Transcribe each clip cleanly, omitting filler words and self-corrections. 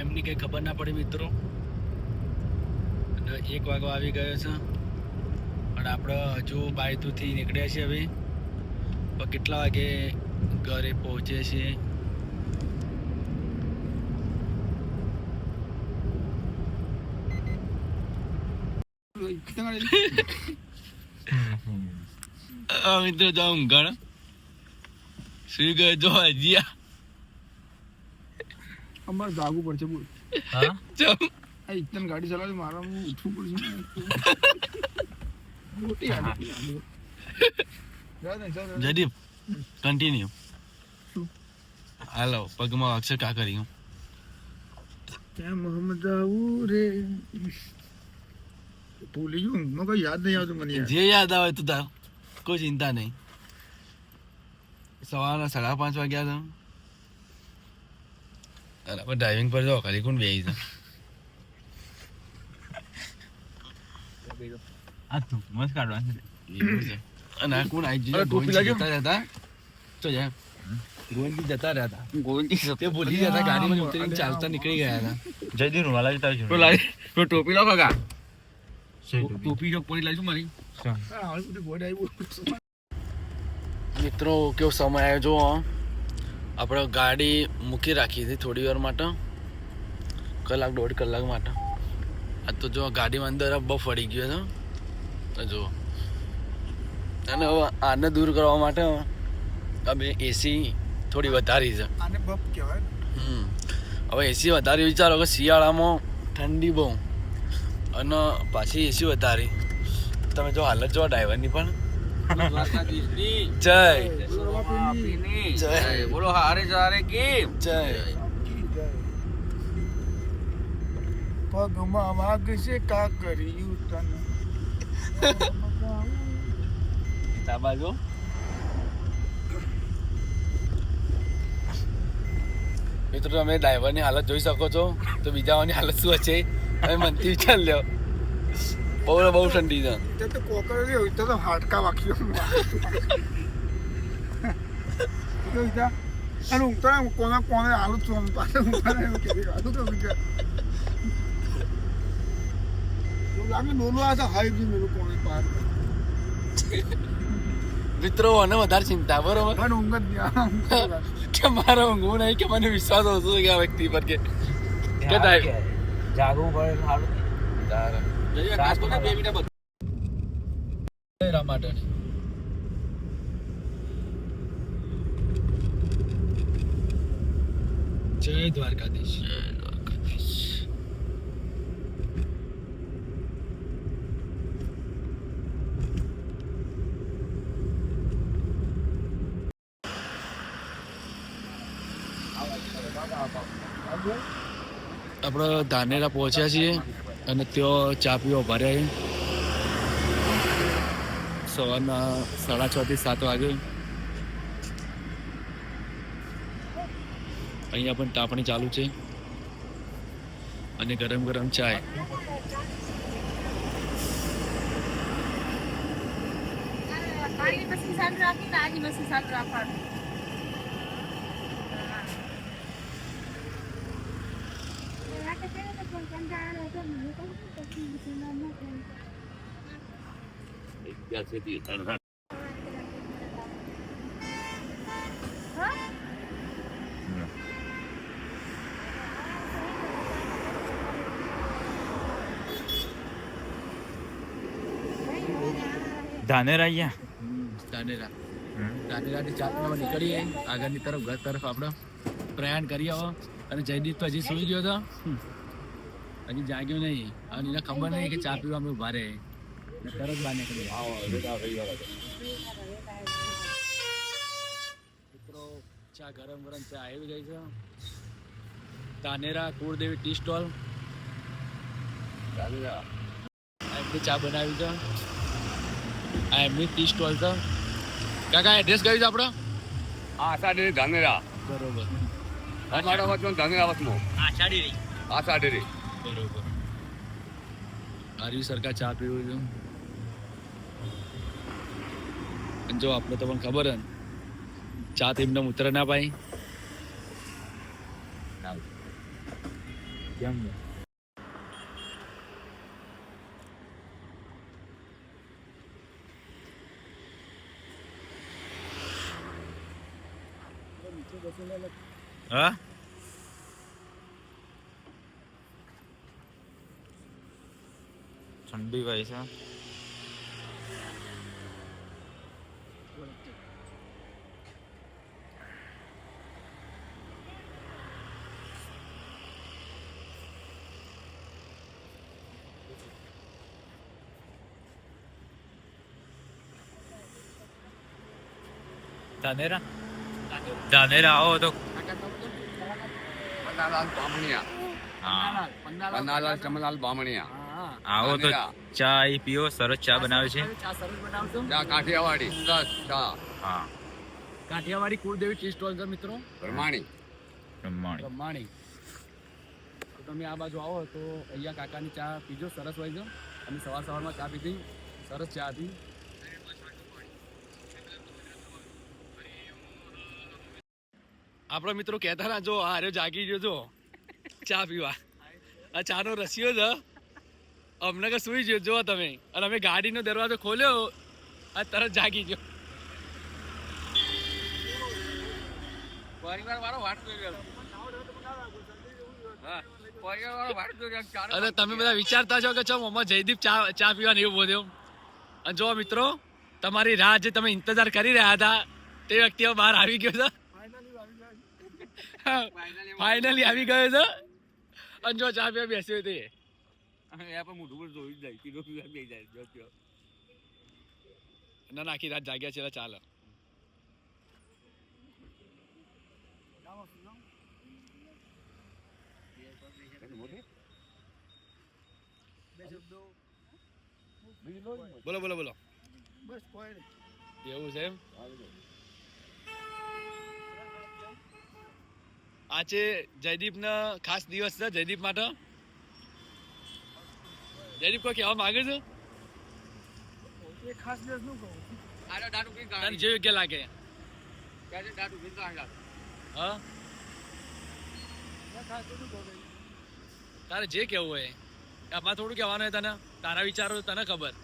ટાઈમની કંઈ ખબર ના પડી મિત્રો. અને 1 વાગવા આવી ગયો છે અને આપણે હજુ બાયતુથી નીકળ્યા છીએ હવે. તો કેટલા વાગે ઘરે પહોંચે છીએ? મિત્રો જો ઊંઘણ સુઈ ગયો જો હજી અમારે જાગવું પડશે બોલ. હા ચમ આ ઇતન ગાડી ચલાવી મારા ઉઠવું પડશે. મોટી જયદીપ કન્ટિન્યુ. હાલો પગમાં અક્ષર કા કર્યું? ક્યાં મોહમ્મદ આવું રે ભૂલી ગયું. મને કોઈ યાદ નહીં આવતું મને. જે યાદ આવે તું તાર કોઈ ચિંતા નહીં. સવારના 5:30 વાગ્યા હતા અને આપણે ડ્રાઇવિંગ પર જાઓ ખાલી કોણ બેસી છે? આ તું મસ્ત કાઢવાનું છે. અને આ કોણ આવી ગયું? ગોવિંદજી જતા રહેતા તો જાય ગોવિંદજી જતા રહેતા. ગોવિંદજી તે ભૂલી જતા ગાડીમાં ઉતરીને ચાલતા નીકળી ગયા હતા. જયદીપ રૂમાલ લાવી તારી ટોપી લો કાકા. ટોપી જો પડી લાવીશું મારી. મિત્રો કેવો સમય આવ્યો જો આપણે ગાડી મૂકી રાખી હતી થોડી વાર માટે, 1-1.5 કલાક માટે. આ તો જો ગાડીમાં અંદર બફ પડી ગયો છે જો. અને હવે આને દૂર કરવા માટે અમે એસી થોડી વધારી છે. આને બફ કહેવાય. હવે એસી વધારી વિચારો કે શિયાળામાં ઠંડી બહુ અને પાછી એસી વધારી. તમે જો હાલત જો ડ્રાઈવરની પણ. જય જય બોલો હારે સારે કેમ જય. પગમાં વાગશે કા કર્યું તને. બાજુ મિત્રો તમે ડ્રાઈવરની હાલત જોઈ શકો છો, તો બીજાઓની હાલત શું હશે તમે મનથી વિચાર લ્યો. બહુ ઠંડી છે. તે તો કોકર હોય તો હાડકા વાગ્યો. અને ઊંઘતો ને કોને હાલું છું પાછળ લાગે ડોલો આ હાઈ બી મેરું કોને પાર. મિત્રો અને વધારે ચિંતા બરોબર મને ઊંઘ જ નહીં કે મારો ઊંઘવું નહીં કે મને વિશ્વાસ ઓછો છે કે આ વ્યક્તિ પર કે જાગવું પડે સારું. માટે જય દ્વારકાધીશ. આપણે ધાનેરા પહોંચ્યા છીએ અને ત્યાં ચા પીવા ભર્યા. સવારના 6:30 થી 7 વાગે. અહીંયા પણ તાપણી ચાલુ છે અને ગરમ ગરમ ચાય. ધાનેરા અહીંયા ધાનેરાથી ચાપમાં નીકળીએ આગળની તરફ ઘર તરફ આપણે પ્રયાણ કરીએ. અને જયદીપ તો હજી સુઈ ગયો હતો, હજી જાગ્યો નહીં અને એને ખબર નહીં કે ચા પીવા અમે ઉભા રહે. તરત બહાર નીકળી મિત્રો. ચા ગરમ ચા આવી ગઈ છે. ધાનેરા કુળદેવી ટી સ્ટોલ એમની ચા બનાવી છે. આ એમની ટી સ્ટોલ છે. કાકા એડ્રેસ કયું છે આપણો? આશા ડેરી ધાનેરા. બરોબર. આશા ડેરી બરોબર. આર્યુ સરકાર ચા પીવું છું. અને જો આપણે તો પણ ખબર હે ચા તો એમને ઉતરે ના પાય. હા ઠંડી ભાઈ છે ધાનેરા આવો તો પન્નાલાલ બામણિયા હા પન્નાલાલ કમલાલ બામણિયા આવો તો ચા પીઓ સરસ ચા બનાવે છે ચા સરસ બનાવશો. ચા કાઠિયાવાડી સરસ ચા હા કાઠિયાવાડી કુળદેવી ટી સ્ટોલ છે મિત્રો, પ્રમાણી બ્રહ્માણી બ્રહ્માણી. તો તમે આ બાજુ આવો તો અહીંયા કાકાની ચા પીજો, સરસ હોય છે. અમે સવારમાં ચા પીધી, સરસ ચા હતી. આપણા મિત્રો કહેતા ના જો આ રહ્યો જાગી ગયો જો ચા પીવા. આ ચાનો રસીયો છે, અમને કે સુઈ ગયો જો તમે, અને અમે ગાડીનો દરવાજો ખોલ્યો આ તરત જાગી ગયો. પરિવાર વાળો વાટ જોઈ રહ્યો હા પરિવાર વાળો વાટ જોઈ રહ્યો અને તમે બધા વિચારતા છો કે ચો મમ્મા જયદીપ ચા પીવાનું એવું બોલ્યો. અને જો મિત્રો તમારી રાહ જે તમે ઇંતજાર કરી રહ્યા હતા તે વ્યક્તિ હવે બહાર આવી ગયો છે, ફાઇનલી આવી ગયો છે. અને જો ચા પીવા બેસ્યો તે મોઢું જોઈ જાય કિલો પીવા બે જાય ના આખી રાત જાગ્યા છે એટલે ચાલે. બોલો બોલો બોલો. બસ કોઈ નહીં. એવું છે એમ. આજે જયદીપ ને ખાસ દિવસ છે જયદીપ માટે. જયદીપ કોઈ કહેવા માંગે છે? એ ખાસ દિવસ નું કહું. આરે દારૂ પી તને જે યોગ્ય લાગે. ક્યારે દારૂ પીતા હતા હા ખાસ દિવસ નું કહું. તારે જે કેવું હોય આમાં થોડું કહેવાનું હોય તને, તારા વિચારો તને ખબર.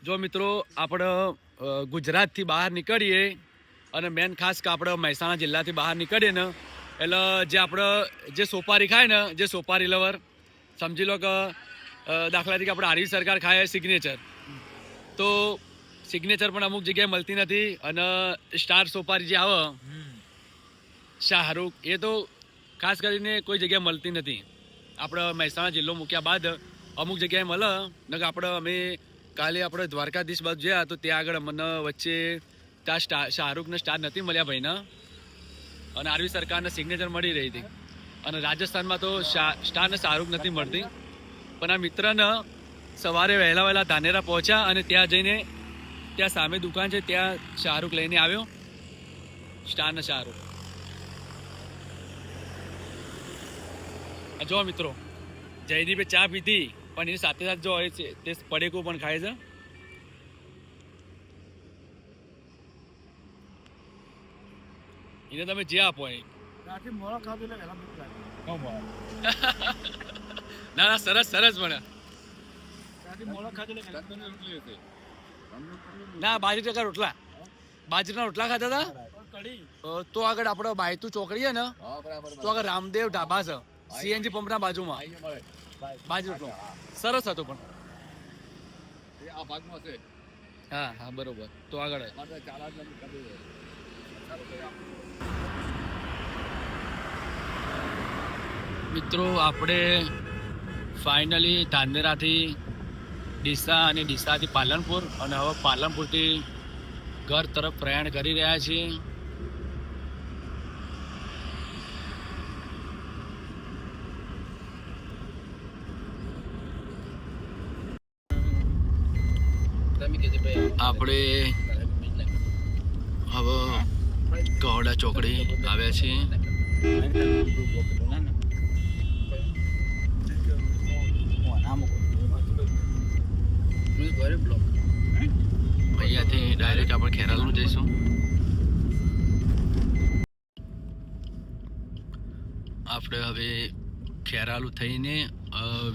જો મિત્રો આપણે ગુજરાતથી બહાર નીકળીએ અને મેન ખાસ કે આપણે મહેસાણા જિલ્લાથી બહાર નીકળીએ ને એટલે જે આપણે જે સોપારી ખાય ને, જે સોપારી લવર સમજી લો કે દાખલા તરીકે આપણે આરવી સરકાર ખાય સિગ્નેચર, તો સિગ્નેચર પણ અમુક જગ્યાએ મળતી નથી. અને સ્ટાર સોપારી જે આવે શાહરૂખ, એ તો ખાસ કરીને કોઈ જગ્યાએ મળતી નથી. આપણે મહેસાણા જિલ્લો મૂક્યા બાદ અમુક જગ્યાએ મળે ને. આપણે અમે કાલે આપણે દ્વારકાધીશ બાજુ ગયા તો ત્યાં આગળ મને વચ્ચે ત્યાં શાહરૂખને સ્ટાર નથી મળ્યા ભાઈને, અને આરવી સરકારને સિગ્નેચર મળી રહી હતી. અને રાજસ્થાનમાં તો સ્ટાર ને શાહરૂખ નથી મળતી. પણ આ મિત્રને સવારે વહેલા ધાનેરા પહોંચ્યા અને ત્યાં જઈને ત્યાં સામે દુકાન છે ત્યાં શાહરૂખ લઈને આવ્યો, સ્ટાર ને શાહરૂખ. જો મિત્રો જયદીપે ચા પીધી પણ એની સાથે સાથે જો હોય છે તે પડેકો પણ ખાય છે. એને તમે જે આપો એ. રાતે મોડો ખાધું એટલે વહેલા ભૂખ લાગે. ના સરસ સરસ મને. રાતે મોડો ખાધું એટલે ના બાજરીના રોટલા, બાજરીના રોટલા ખાતા હતા. કઢી તો આગળ આપણે બાયતુ ચોકડી છે ને, તો આગળ રામદેવ ઢાબા છે સીએનજી પંપના બાજુમાં, બાજરી રોટલો સરસ હતો. પણ આ ભાગમાં છે હા હા બરોબર. તો આગળ મારે ચાલા જ નથી કરી મિત્રો આપણે ફાઇનલી ધાનેરાથી ડીસા અને ડીસાથી પાલનપુર અને હવે પાલનપુરથી ઘર તરફ પ્રયાણ કરી રહ્યા છીએ. આપણે હવે ગહોડા ચોકડી આવ્યા છીએ. બ્લોક ખેરાલુ જઈશું. આપણે હવે ખેરાલુ થઈને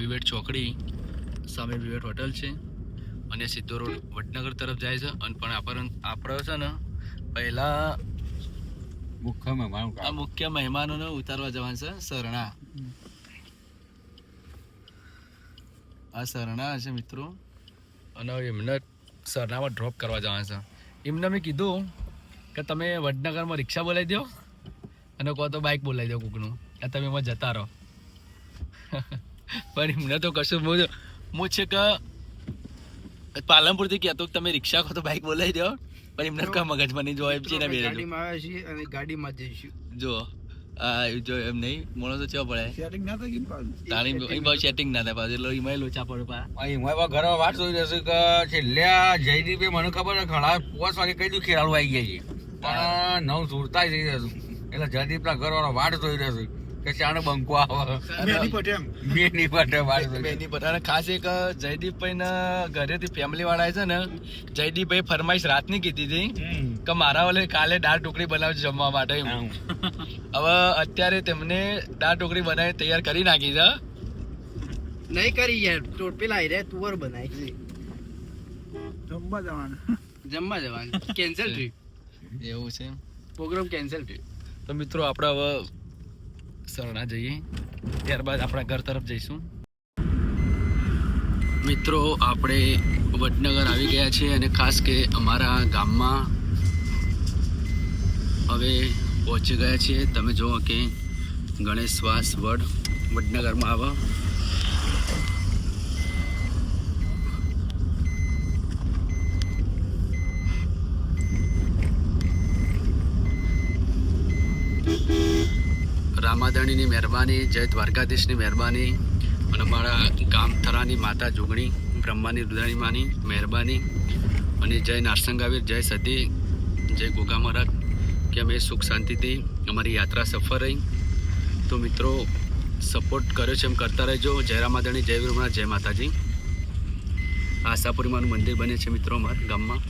વિવેટ ચોકડી સામે વિવેટ હોટલ છે અને સીધો રોડ વડનગર તરફ જાય છે. અને પણ આપણે છે ને પહેલા આ મુખ્ય મહેમાનોને ઉતારવા જવાનું છે સરણા. આ સરણા છે મિત્રો અને એમને સરણામાં ડ્રોપ કરવા જવાનું છે. એમને મેં કીધું કે તમે વડનગરમાં રિક્ષા બોલાવી દો અને કહો તો બાઇક બોલાવી દો કોકનું, તમે એમાં જતા રહો. પણ એમને તો કશું હું છે કે પાલનપુરથી કહેતો કે તમે રિક્ષા કહો તો બાઇક બોલાવી દો, પણ એમને કઈ મગજમાં નહીં જો એમ છે ને બે ગાડીમાં આવ્યા છીએ અને ગાડીમાં જઈશું. જો જો એમ નહીં મોણો તો ચો પડે સેટિંગ ના થઈ ગયું તાણી બહુ સેટિંગ ના થાય પાછું એટલે એમાં લોચા પડે પા. ઘર વાત જોઈ રહેશે કે છેલ્લે જયદીપે મને ખબર ખડા 5 વાગે કઈ દઉં ખેરાલુ આવી ગયા છે પણ 9 સુરતા થઈ જશું એટલે જયદીપના ઘરવાળો વાટ જોઈ રહેશે કે ચાણે બંકો આવે બેની પટે એમ બેની પટે વાટ જોઈ બેની પર અને ખાસ એક જયદીપભાઈ ના ઘરેથી ફેમિલી વાળા છે ને જયદીપભાઈ ફરમાઈશ રાતની કીધી હતી કે મારા વાલે કાલે દાળ ઢોકળી બનાવજો જમવા માટે એમ. હવે અત્યારે તેમને દાળ ઢોકળી બનાવી તૈયાર કરી નાખી છે. નહીં કરી યાર તો પેલા રે તુવર બનાવી છે જમવા જવાનું. જમવા જવાનું કેન્સલ થયું એવું છે. પ્રોગ્રામ કેન્સલ થયો. તો મિત્રો આપણે હવે સરણા જઈએ ત્યારબાદ આપણા ઘર તરફ જઈશું. મિત્રો આપણે વડનગર આવી ગયા છીએ અને ખાસ કે અમારા ગામમાં હવે પહોંચી ગયા છીએ. તમે જુઓ કે ગણેશવાસ વડનગરમાં આવે. રામાધણીની મહેરબાની, જય દ્વારકાધીશની મહેરબાની અને અમારા ગામથરાની માતા જોગણી બ્રહ્માની રુદ્રાણી માની મહેરબાની અને જય નારસંગાવીર, જય સતી, જય ગોગા મહારાજ કે અમે સુખ શાંતિથી અમારી યાત્રા સફળ રહી. તો મિત્રો સપોર્ટ કર્યો છે એમ કરતા રહેજો. જય રામાધણી, જય વીરમણા, જય માતાજી. આશાપુરીમાંનું મંદિર બને છે મિત્રો અમારા ગામમાં.